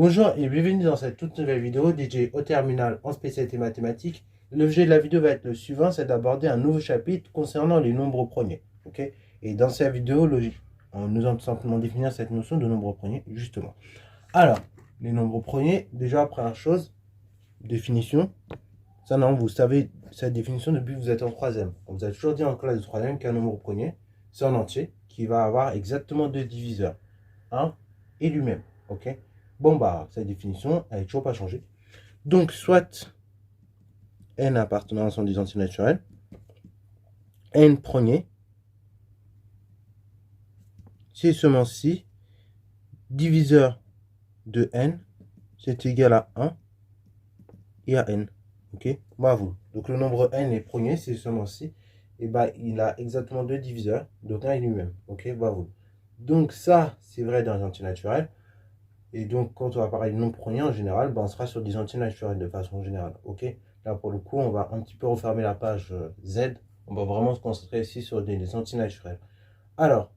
Bonjour et bienvenue dans cette toute nouvelle vidéo DJ au terminal en spécialité mathématiques. L'objet de la vidéo va être le suivant, c'est d'aborder un nouveau chapitre concernant les nombres premiers. Ok. Et dans cette vidéo, nous allons tout simplement définir cette notion de nombre premier, justement. Alors, les nombres premiers, déjà, première chose, définition. Ça, non, vous savez cette définition depuis que vous êtes en troisième. On vous a toujours dit en classe de troisième qu'un nombre premier, c'est un entier qui va avoir exactement deux diviseurs, un et lui-même. Ok. Bon, bah, cette définition, elle n'est toujours pas changée. Donc, soit n appartenant à son des entiers naturels, n premier, c'est seulement si diviseur de n, c'est égal à 1 et à n. Ok. Bravo. Donc, le nombre n est premier, c'est seulement si. Et bah, il a exactement deux diviseurs, donc 1 et lui-même. Ok. Bravo. Donc, ça, c'est vrai dans les entiers naturels. Et donc, quand on va parler de nombres premiers en général, ben, on sera sur des entiers naturels de façon générale. Ok. Là, pour le coup, on va un petit peu refermer la page Z. On va vraiment se concentrer ici sur des entiers naturels. Alors,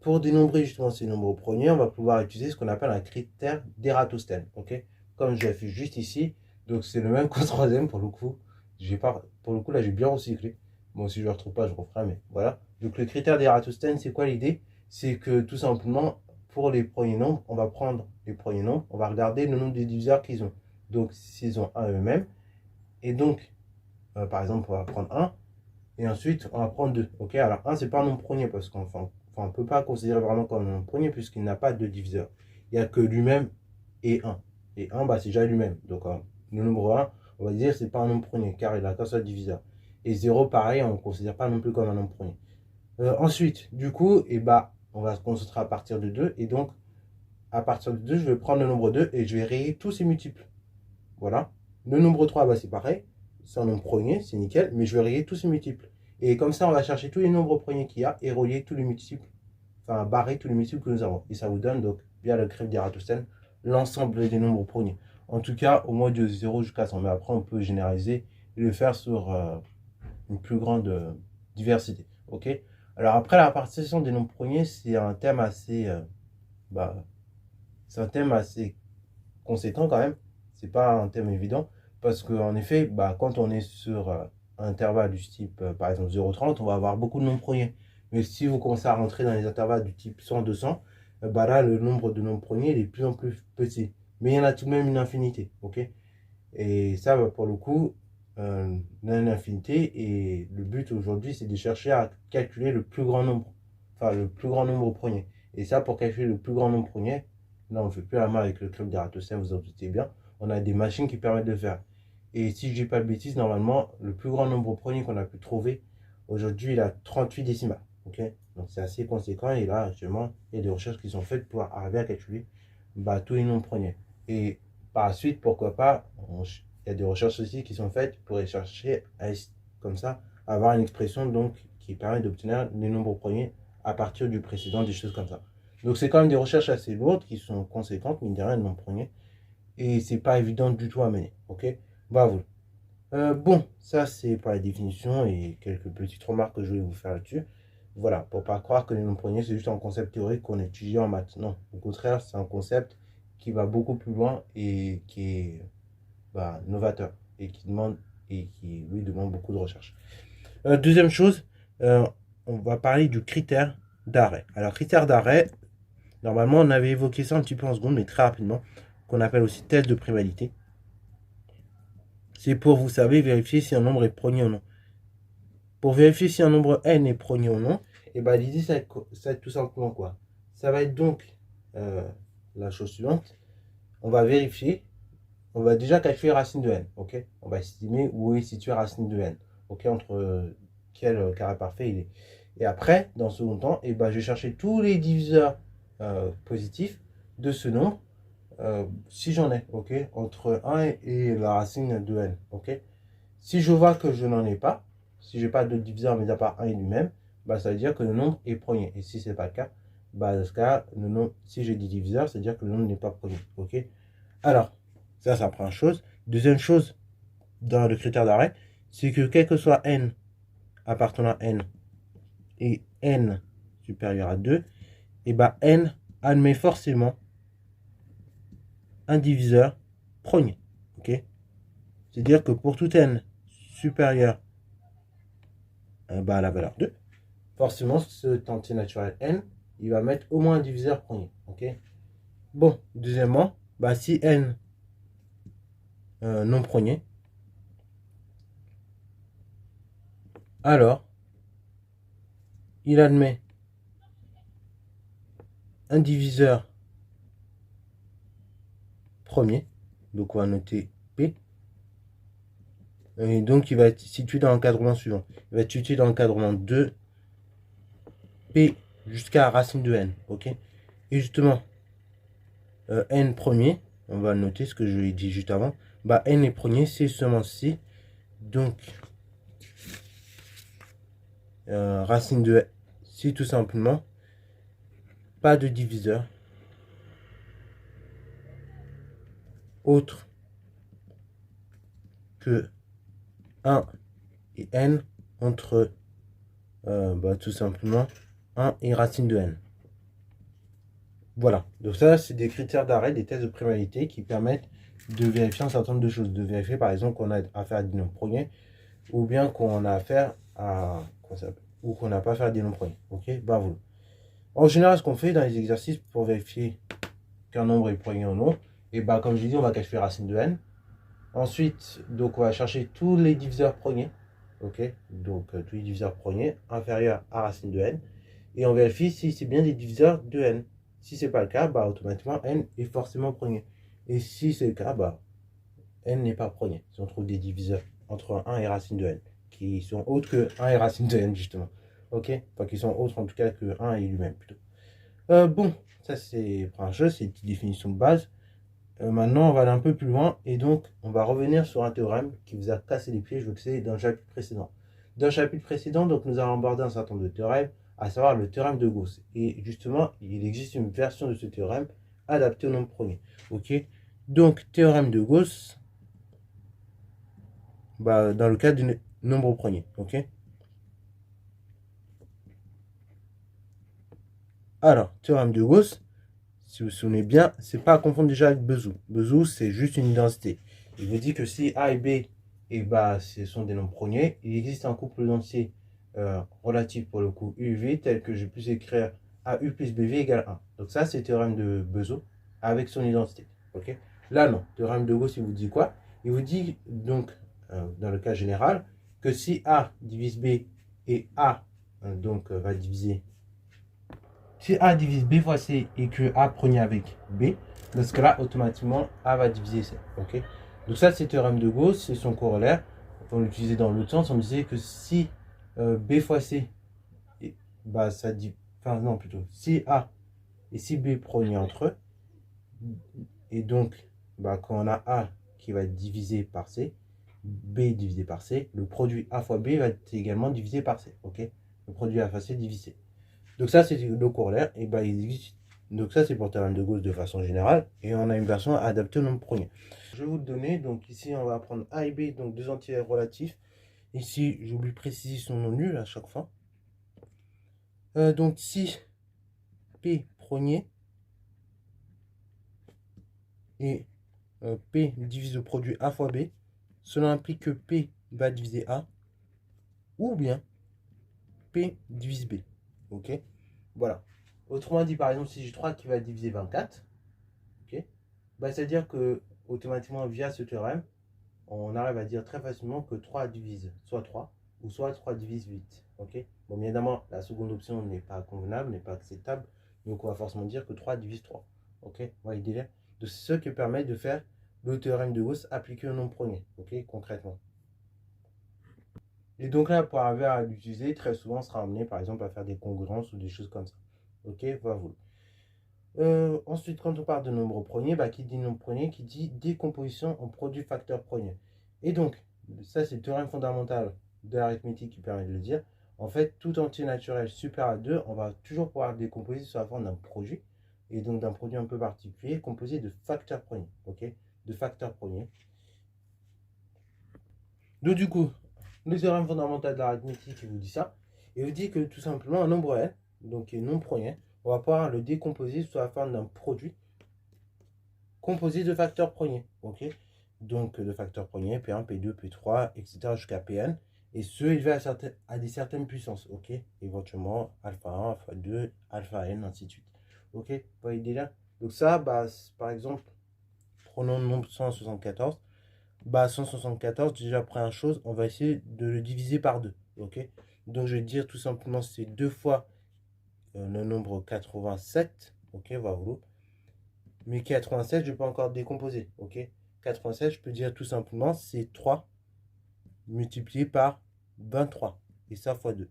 pour dénombrer justement ces nombres premiers, on va pouvoir utiliser ce qu'on appelle un critère d'Ératosthène. Ok. Comme je l'ai fait juste ici. Donc, c'est le même qu'au troisième pour le coup. Pour le coup, là, j'ai bien recyclé. Bon, si je ne le retrouve pas, je referai, mais voilà. Donc, le critère d'Ératosthène, c'est quoi l'idée? C'est que tout simplement, pour les premiers nombres, on va prendre les premiers nombres, on va regarder le nombre de diviseurs qu'ils ont. Donc, s'ils ont un eux-mêmes, et donc, par exemple, on va prendre 1, et ensuite, on va prendre 2. Ok, alors 1, c'est pas un nombre premier, parce qu'on ne peut pas considérer vraiment comme un nombre premier, puisqu'il n'a pas de diviseur. Il n'y a que lui-même et 1. Et 1, bah, c'est déjà lui-même. Donc, le nombre 1, on va dire, c'est pas un nombre premier, car il n'a qu'un seul diviseur. Et 0, pareil, on ne considère pas non plus comme un nombre premier. Ensuite, du coup, et bah, on va se concentrer à partir de 2, et donc, à partir de 2, je vais prendre le nombre 2 et je vais rayer tous ses multiples. Voilà. Le nombre 3, bah, c'est pareil. C'est un nombre premier, c'est nickel, mais je vais rayer tous ses multiples. Et comme ça, on va chercher tous les nombres premiers qu'il y a et relier tous les multiples, enfin barrer tous les multiples que nous avons. Et ça vous donne donc, via le critère d'Ératosthène, l'ensemble des nombres premiers. En tout cas, au moins de 0 jusqu'à 100. Mais après, on peut généraliser et le faire sur une plus grande diversité. Ok. Alors après, la partition des nombres premiers, c'est un thème assez bah, c'est un thème assez conséquent quand même. C'est pas un thème évident parce qu'en effet, bah, quand on est sur un intervalle du type, par exemple 0,30, on va avoir beaucoup de nombres premiers. Mais si vous commencez à rentrer dans les intervalles du type 100, 200, bah là, le nombre de nombres premiers est de plus en plus petit. Mais il y en a tout de même une infinité. Ok. Et ça, bah, pour le coup, il y a une infinité. Et le but aujourd'hui, c'est de chercher à calculer le plus grand nombre. Enfin, le plus grand nombre premier. Et ça, pour calculer le plus grand nombre premier, là, on ne fait plus la main avec le club d'Ératosthène, vous en doutez bien. On a des machines qui permettent de faire. Et si je dis pas de bêtises, normalement, le plus grand nombre premier qu'on a pu trouver aujourd'hui, il a 38 décimales. Ok. Donc c'est assez conséquent. Et là, actuellement, il y a des recherches qui sont faites pour arriver à calculer bah, tous les nombres premiers. Et par la suite, pourquoi pas, il y a des recherches aussi qui sont faites pour chercher à, comme ça, avoir une expression donc qui permet d'obtenir les nombres premiers à partir du précédent, des choses comme ça. Donc c'est quand même des recherches assez lourdes qui sont conséquentes, mine de rien, le nombre premier. Et c'est pas évident du tout à mener. Ok. Bravo. Bon, ça c'est pour la définition et quelques petites remarques que je vais vous faire là-dessus. Voilà, pour pas croire que les nombres premiers c'est juste un concept théorique qu'on étudie en maths. Non, au contraire, c'est un concept qui va beaucoup plus loin et qui est bah, novateur et qui demande lui demande beaucoup de recherche. Deuxième chose, on va parler du critère d'arrêt. Alors critère d'arrêt, normalement on avait évoqué ça un petit peu en seconde, mais très rapidement, qu'on appelle aussi test de primalité. C'est pour, vous savez, vérifier si un nombre est premier ou non. Pour vérifier si un nombre n est premier ou non, et ben l'idée ça va être tout simplement quoi? Ça va être donc la chose suivante. On va vérifier, on va déjà calculer racine de n, ok? On va estimer où est située racine de n, ok? Entre quel carré parfait il est. Et après, dans le second temps, et ben, je vais chercher tous les diviseurs positifs de ce nombre, si j'en ai, ok? Entre 1 et la racine de n, ok? Si je vois que je n'en ai pas, si je n'ai pas de diviseur mis à part 1 et lui-même, bah, ça veut dire que le nombre est premier. Et si ce n'est pas le cas, bah, dans ce cas, si j'ai des diviseurs, ça veut dire que le nombre n'est pas premier. Ok. Alors, ça première chose. Deuxième chose, dans le critère d'arrêt, c'est que quel que soit n appartenant à n et n supérieur à 2, et bah n admet forcément un diviseur premier. Ok? C'est-à-dire que pour tout n supérieur à la valeur 2, forcément, cet entier naturel n, il va mettre au moins un diviseur premier. Ok? Bon, deuxièmement, si n non premier, alors il admet un diviseur premier, donc on va noter P, et donc il va être situé dans l'encadrement suivant. Il va être situé dans l'encadrement de P jusqu'à racine de n, ok? Et justement, n premier, on va noter ce que je l'ai dit juste avant, n est premier, c'est seulement si, donc racine de n, si tout simplement, pas de diviseur autre que 1 et n entre tout simplement 1 et racine de n. Voilà, donc ça c'est des critères d'arrêt, des tests de primalité qui permettent de vérifier un certain nombre de choses. De vérifier par exemple qu'on a affaire à des nombres premiers ou bien qu'on a affaire à ou qu'on n'a pas affaire à des nombres premiers. Ok, voilà. En général, ce qu'on fait dans les exercices pour vérifier qu'un nombre est premier ou non, et comme je l'ai dit, on va calculer racine de n. Ensuite, donc on va chercher tous les diviseurs premiers. Ok, donc tous les diviseurs premiers inférieurs à racine de n. Et on vérifie si c'est bien des diviseurs de n. Si ce n'est pas le cas, automatiquement n est forcément premier. Et si c'est le cas, n n'est pas premier. Si on trouve des diviseurs entre 1 et racine de n, qui sont autres que 1 et racine de n, justement. Ok? Enfin, qui sont autres en tout cas que 1 et lui-même, plutôt. Bon, ça c'est la première chose, c'est une petite définition de base. Maintenant, on va aller un peu plus loin et donc on va revenir sur un théorème qui vous a cassé les pieds, je vous le sais, dans le chapitre précédent. Dans le chapitre précédent, donc, nous allons aborder un certain nombre de théorèmes, à savoir le théorème de Gauss. Et justement, il existe une version de ce théorème adaptée au nombre premier. Ok? Donc, théorème de Gauss, dans le cas du nombre premier. Ok? Alors, théorème de Gauss, si vous vous souvenez bien, c'est pas à confondre déjà avec Bezout. Bezout, c'est juste une identité. Il vous dit que si A et B, ce sont des nombres premiers, il existe un couple d'entiers relatif pour le coup UV, tel que je puisse écrire AU plus BV égale 1. Donc ça, c'est le théorème de Bezout avec son identité. Ok? Là, non. Théorème de Gauss, il vous dit quoi? Il vous dit donc, dans le cas général, que si A divise B et A va diviser. Si A divise B fois C et que A premier avec B, dans ce cas-là, automatiquement, A va diviser C. Ok? Donc ça, c'est le théorème de Gauss, c'est son corollaire. On l'utilisait dans l'autre sens, on disait que si B fois C, ça dit... Enfin non, plutôt. Si A et si B premier entre eux, et donc, quand on a A qui va être divisé par C, B divisé par C, le produit A fois B va être également divisé par C. Ok? Le produit A fois C divisé. Donc ça, c'est le corollaire. Et il existe. Donc ça, c'est pour le théorème de Gauss de façon générale. Et on a une version adaptée au nombre premier. Je vais vous le donner. Donc ici, on va prendre A et B, donc deux entiers relatifs. Ici, j'oublie de préciser son nom nul à chaque fois. Donc si P premier et P divise le produit A fois B, cela implique que P va diviser A, ou bien P divise B. Ok? Voilà. Autrement dit, par exemple, si j'ai 3 qui va diviser 24, ok, c'est-à-dire que automatiquement, via ce théorème, on arrive à dire très facilement que 3 divise soit 3, ou soit 3 divise 8. Ok? Bon, bien évidemment, la seconde option n'est pas convenable, n'est pas acceptable, donc on va forcément dire que 3 divise 3. Ok? Vous voyez le délire? Donc c'est ce qui permet de faire le théorème de Gauss appliqué au nombre premier, ok, concrètement. Et donc là, pour arriver à l'utiliser, très souvent, on sera amené par exemple à faire des congruences ou des choses comme ça. Ok, voilà. Ensuite, quand on parle de nombre premier, qui dit nombre premier, qui dit décomposition en produit facteur premier. Et donc, ça c'est le théorème fondamental de l'arithmétique qui permet de le dire. En fait, tout entier naturel supérieur à 2, on va toujours pouvoir le décomposer sous la forme d'un produit. Et donc d'un produit un peu particulier, composé de facteurs premiers. Ok, de facteurs premiers. Donc du coup, le théorème fondamental de l'arithmétique, il vous dit ça. Il vous dit que tout simplement un nombre n, donc qui est non premier, on va pouvoir le décomposer sous la forme d'un produit composé de facteurs premiers. Ok. Donc de facteurs premiers, P1, P2, P3, etc. jusqu'à Pn. Et ce élevé à des certaines puissances. Ok. Éventuellement alpha 1, alpha 2, alpha n, ainsi de suite. Ok. Vous voyez déjà. Donc ça, bah, par exemple, prenons le nombre 174. Bah 174, déjà première chose, on va essayer de le diviser par 2. Ok. Donc je vais dire tout simplement c'est 2 fois le nombre 87. Ok, voilà. Mais 87, je peux encore décomposer. Ok. 87, je peux dire tout simplement c'est 3 multiplié par 23. Et ça fois 2.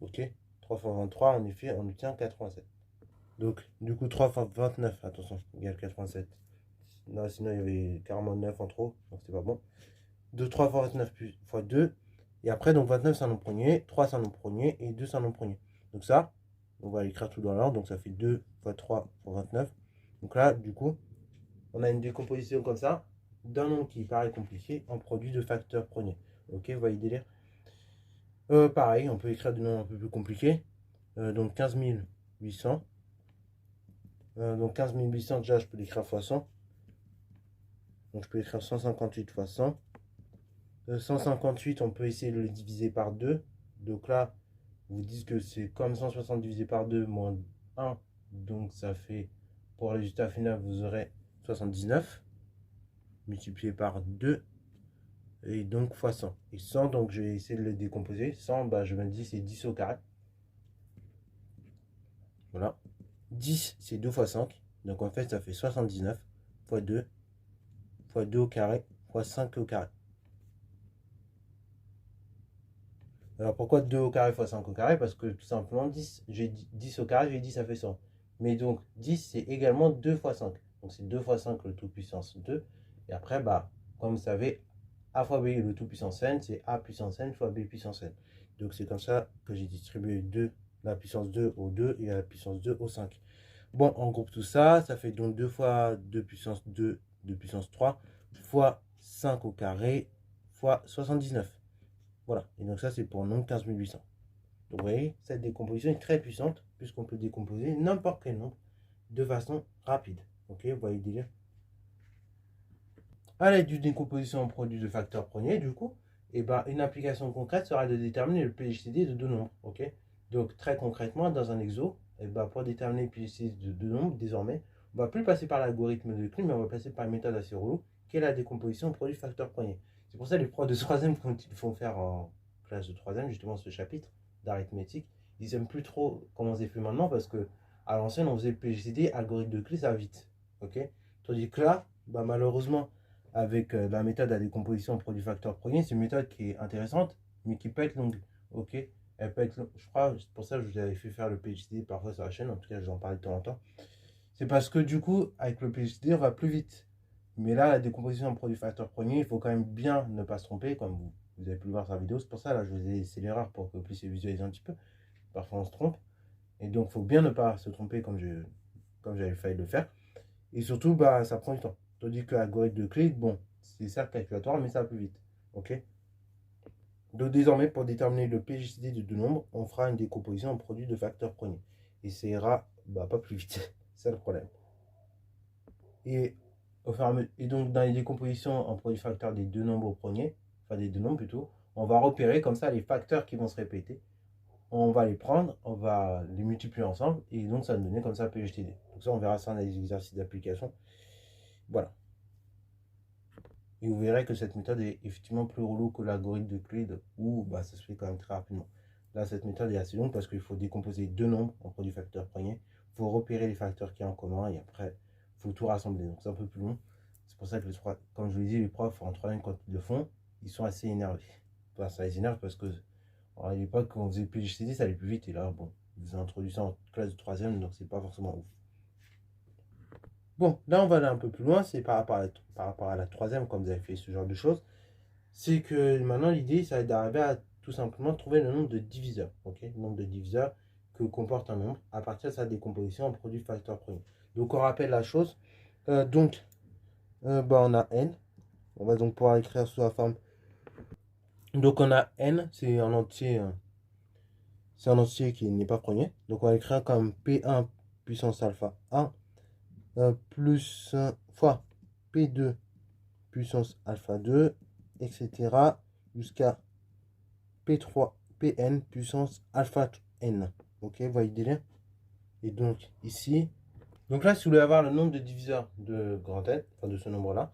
Ok. 3 fois 23, en effet, on obtient 87. Donc, du coup, 3 fois 29, attention, égale 87. Non, sinon, il y avait carrément 9 en trop, donc c'est pas bon. 2, 3 fois 29 fois 2. Et après, donc 29, c'est un nombre premier, 3, c'est un nombre premier, et 2, c'est un nombre premier. Donc ça, on va écrire tout dans l'ordre. Donc ça fait 2 fois 3 fois 29. Donc là, du coup, on a une décomposition comme ça, d'un nombre qui paraît compliqué en produit de facteurs premiers. Ok, vous voyez le délire. Pareil, on peut écrire des nombres un peu plus compliqués. Donc 15 800. Donc 15 800, déjà, je peux l'écrire fois 100. Donc je peux écrire 158 fois 100. 158, on peut essayer de le diviser par 2. Donc là, vous dites que c'est comme 160 divisé par 2 moins 1. Donc ça fait, pour le résultat final, vous aurez 79 multiplié par 2. Et donc fois 100. Et 100, donc je vais essayer de le décomposer. 100, bah, je me dis c'est 10 au carré. Voilà. 10, c'est 2 fois 5. Donc en fait, ça fait 79 fois 2 fois 2 au carré fois 5 au carré. Alors pourquoi 2 au carré fois 5 au carré? Parce que tout simplement 10, j'ai 10 au carré, j'ai dit ça fait 100. Mais donc 10 c'est également 2 fois 5. Donc c'est 2 fois 5 le tout puissance 2. Et après, bah, comme vous savez, a fois b le tout puissance n, c'est a puissance n fois b puissance n. Donc c'est comme ça que j'ai distribué 2, la puissance 2 au 2 et la puissance 2 au 5. Bon, on groupe tout ça, ça fait donc 2 fois 2 puissance 2, 2 puissance 3, fois 5 au carré, fois 79. Voilà, et donc ça c'est pour le nombre 15 800. Donc vous voyez, cette décomposition est très puissante, puisqu'on peut décomposer n'importe quel nombre de façon rapide. Ok, vous voyez déjà. À l'aide d'une décomposition en produit de facteurs premiers, du coup, et ben, une application concrète sera de déterminer le PHCD de deux nombres. Ok, donc très concrètement, dans un exo, et ben, pour déterminer le PHCD de deux nombres, désormais, on va plus passer par l'algorithme de Kleene, mais on va passer par une méthode assez relou, qui est la décomposition en produit de facteurs premiers. C'est pour ça que les profs de troisième, quand ils font faire en classe de troisième, justement ce chapitre d'arithmétique, ils n'aiment plus trop commencer plus maintenant, parce que à l'ancienne, on faisait le PHCD, algorithme de Kleene, ça va vite. Ok, tandis que là, bah, malheureusement, avec la méthode à décomposition en produits facteurs premiers, c'est une méthode qui est intéressante, mais qui peut être longue. Ok, elle peut être longue. Je crois, c'est pour ça que je vous avais fait faire le PhD parfois sur la chaîne, en tout cas, je vous en parle de temps en temps. C'est parce que du coup, avec le PhD, on va plus vite. Mais là, la décomposition en produits facteurs premiers, il faut quand même bien ne pas se tromper, comme vous avez pu le voir sur la vidéo. C'est pour ça, là, je vous ai laissé l'erreur pour que vous puissiez visualiser un petit peu. Parfois, on se trompe. Et donc, il faut bien ne pas se tromper comme j'avais failli le faire. Et surtout, bah, ça prend du temps. Tandis que l'algorithme de Kleene, bon, c'est certes calculatoire, mais ça va plus vite. Ok. Donc désormais, pour déterminer le PGCD de deux nombres, on fera une décomposition en produit de facteurs premiers. Et ça ira bah, pas plus vite. C'est le problème. Et, et donc, dans les décompositions en produit facteur des deux nombres premiers, enfin des deux nombres plutôt, on va repérer comme ça les facteurs qui vont se répéter. On va les prendre, on va les multiplier ensemble, et donc ça va nous donner comme ça PGTD. Donc ça, on verra ça dans les exercices d'application. Voilà. Et vous verrez que cette méthode est effectivement plus relou que l'algorithme de Kleene où bah, ça se fait quand même très rapidement. Là, cette méthode est assez longue parce qu'il faut décomposer deux nombres en produits facteurs premiers. Il faut repérer les facteurs qu'il y a en commun et après, il faut tout rassembler. Donc, c'est un peu plus long. C'est pour ça que, comme je vous l'ai dit, les profs en troisième, quand ils le font, ils sont assez énervés. Enfin, ça les énerve parce que à l'époque, quand on faisait PGCD, ça allait plus vite. Et là, bon, ils ont introduit ça en classe de troisième, donc c'est pas forcément ouf. Bon, là on va aller un peu plus loin, c'est par rapport à la troisième, comme vous avez fait ce genre de choses. C'est que maintenant l'idée, ça va être d'arriver à tout simplement trouver le nombre de diviseurs. Ok, le nombre de diviseurs que comporte un nombre à partir de sa décomposition en produit facteur premier. Donc on rappelle la chose. Bah, on a n. On va donc pouvoir écrire sous la forme. Donc on a n, c'est un entier. C'est un entier qui n'est pas premier. Donc on va écrire comme P1 puissance alpha 1 plus fois P2 puissance alpha 2, etc. jusqu'à P3, Pn puissance alpha n. Ok, vous voyez le délire? Et donc ici, donc là, si vous voulez avoir le nombre de diviseurs de grand N, enfin de ce nombre-là,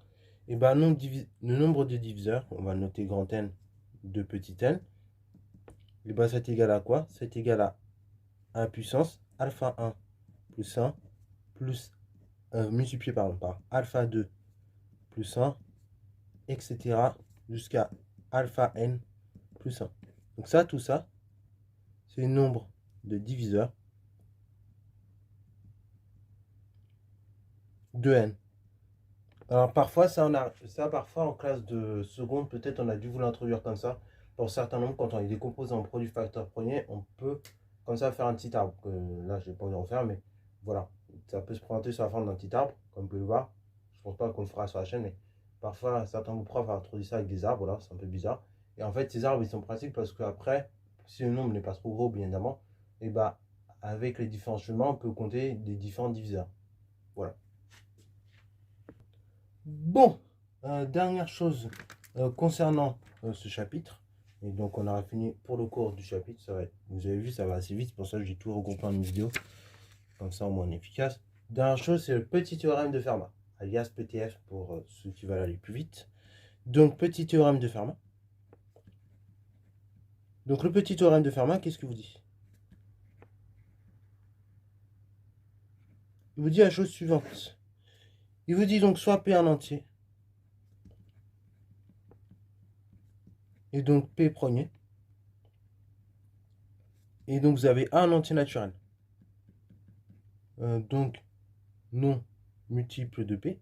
et ben le nombre de diviseurs, on va noter grand N de petit n, et ben c'est égal à quoi? C'est égal à 1 puissance alpha 1 plus 1 plus multiplié par alpha 2 plus 1, etc. jusqu'à alpha n plus 1. Donc ça, tout ça, c'est le nombre de diviseurs de n. Alors parfois, parfois en classe de seconde, peut-être on a dû vous l'introduire comme ça. Pour certains nombres, quand on les décompose en produit facteur premier, on peut comme ça faire un petit arbre. Là, je n'ai pas envie de refaire, mais voilà. Ça peut se présenter sur la forme d'un petit arbre, comme vous pouvez le voir. Je ne pense pas qu'on le fera sur la chaîne, mais parfois, certains profs introduisent ça avec des arbres, là, c'est un peu bizarre. Et en fait, ces arbres, ils sont pratiques parce qu'après, si le nombre n'est pas trop gros, bien évidemment, et bah, avec les différents chemins, on peut compter des différents diviseurs. Voilà. Bon, dernière chose concernant ce chapitre, et donc on aura fini pour le cours du chapitre, vous avez vu, ça va assez vite, c'est pour ça que j'ai tout regroupé en une vidéo, comme ça au moins on est efficace. Dernière chose, c'est le petit théorème de Fermat, alias PTF pour ceux qui veulent aller plus vite. Donc petit théorème de Fermat. Donc le petit théorème de Fermat, qu'est-ce qu'il vous dit? Il vous dit la chose suivante. Il vous dit donc soit P en entier, et donc P premier, et donc vous avez A en entier naturel. Donc non multiple de P.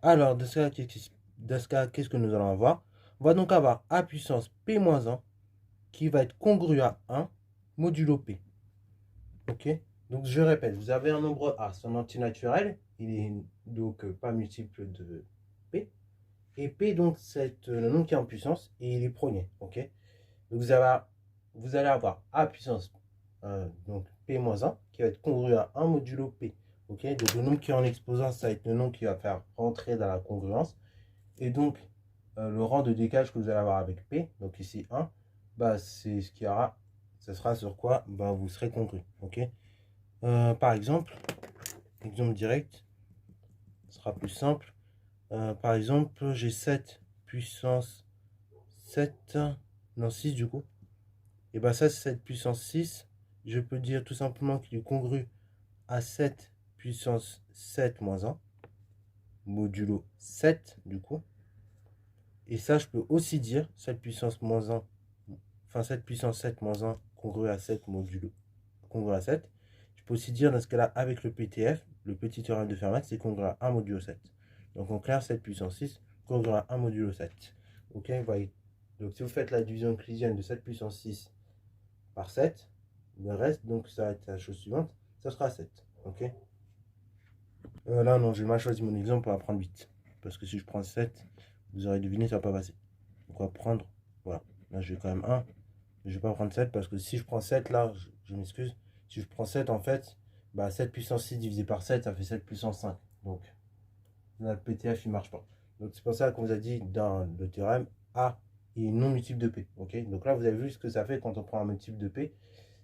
Alors, dans ce cas, qu'est-ce que nous allons avoir? On va donc avoir A puissance P-1 qui va être congru à 1 modulo P. Ok? Donc, je répète, vous avez un nombre A, son antinaturel, il est donc pas multiple de P. Et P, donc, c'est le nombre qui est en puissance et il est premier. Ok? Donc, vous allez avoir A puissance donc P-1 qui va être congru à 1 modulo P. Ok? Donc, le nombre qui est en exposant, ça va être le nombre qui va faire rentrer dans la congruence. Et donc, le rang de décalage que vous allez avoir avec P, donc ici 1, bah, c'est ce qu'il y aura, ce sera sur quoi bah, vous serez congru. Ok. Par exemple direct, ce sera plus simple. Par exemple, j'ai 7 puissance 7, non 6 du coup. Et bah ça, c'est 7 puissance 6. Je peux dire tout simplement qu'il est congru à 7 puissance 7 moins 1, modulo 7 du coup. Et ça, je peux aussi dire 7 puissance moins 1, enfin 7 puissance 7 moins 1 congru à 7 modulo congru à 7. Je peux aussi dire dans ce cas-là, avec le PTF, le petit théorème de Fermat, c'est congru à 1 modulo 7. Donc en clair, 7 puissance 6 congru à 1 modulo 7. Ok, vous voyez. Donc si vous faites la division euclidienne de 7 puissance 6 par 7, le reste, donc ça va être la chose suivante, ça sera 7. Ok. Là, non, j'ai mal choisi mon exemple, on va prendre 8. Parce que si je prends 7, vous aurez deviné, ça va pas passer. Donc on va prendre, voilà. Là, j'ai quand même 1. Mais je vais pas prendre 7 parce que si je prends 7, là, je m'excuse. Si je prends 7, en fait, bah 7 puissance 6 divisé par 7, ça fait 7 puissance 5. Donc, là, le PTF, il marche pas. Donc, c'est pour ça qu'on vous a dit dans le théorème, A est non multiple de P. Ok. Donc là, vous avez vu ce que ça fait quand on prend un multiple de P.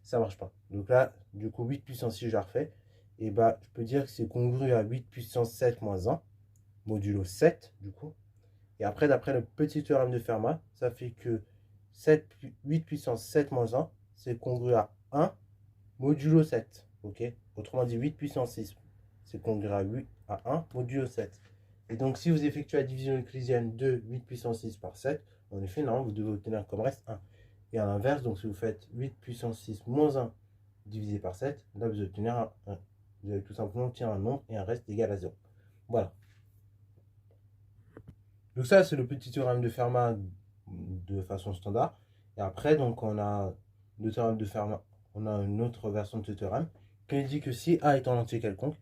Ça marche pas. Donc là, du coup, 8 puissance 6, je la refais. Et bah, je peux dire que c'est congru à 8 puissance 7 moins 1, modulo 7, du coup. Et après, d'après le petit théorème de Fermat, ça fait que 8 puissance 7 moins 1, c'est congru à 1 modulo 7. Ok. Autrement dit, 8 puissance 6, c'est congru à 1 modulo 7. Et donc, si vous effectuez la division euclidienne de 8 puissance 6 par 7, en effet, normalement, vous devez obtenir comme reste 1. Et à l'inverse, donc si vous faites 8 puissance 6 moins 1 divisé par 7, là, vous obtenez 1. Vous allez tout simplement obtenir un nombre et un reste égal à 0. Voilà. Donc ça, c'est le petit théorème de Fermat de façon standard. Et après, donc, on a le théorème de Fermat. On a une autre version de ce théorème qui dit que si A est un entier quelconque,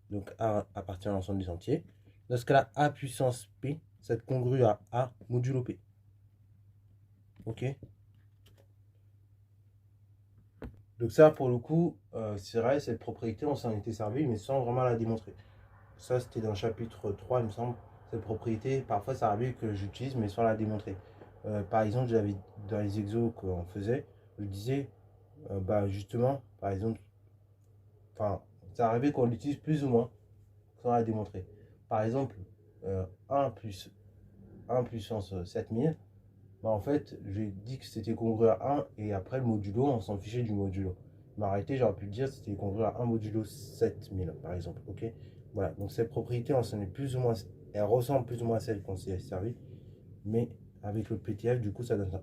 donc A appartient à l'ensemble des entiers, dans ce cas-là, A puissance P, c'est congru à A modulo P. Ok. Donc ça, pour le coup, c'est vrai, cette propriété, on s'en était servi, mais sans vraiment la démontrer. Ça, c'était dans le chapitre 3, il me semble. Cette propriété, parfois, ça arrive que j'utilise, mais sans la démontrer. Par exemple, j'avais dans les exos qu'on faisait, je disais, bah justement, par exemple, enfin, ça arrivait qu'on l'utilise plus ou moins, sans la démontrer. Par exemple, 1 plus 1 puissance 7000, bah en fait, j'ai dit que c'était congru à 1 et après le modulo, on s'en fichait du modulo. Mais arrêté, j'aurais pu dire que c'était congru à 1 modulo 7000 par exemple. Ok. Voilà, donc cette propriété, on s'en est plus ou moins, elle ressemble plus ou moins à celle qu'on s'est servi, mais avec le PTF, du coup, ça donne ça.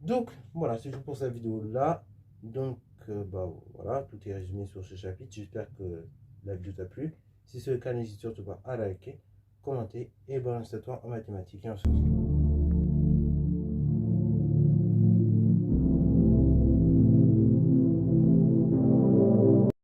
Donc voilà, c'est tout pour cette vidéo là. Donc bah voilà, tout est résumé sur ce chapitre. J'espère que la vidéo t'a plu. Si c'est le cas, n'hésite surtout pas à liker, commenter et bonne à toi en mathématiques et en sciences.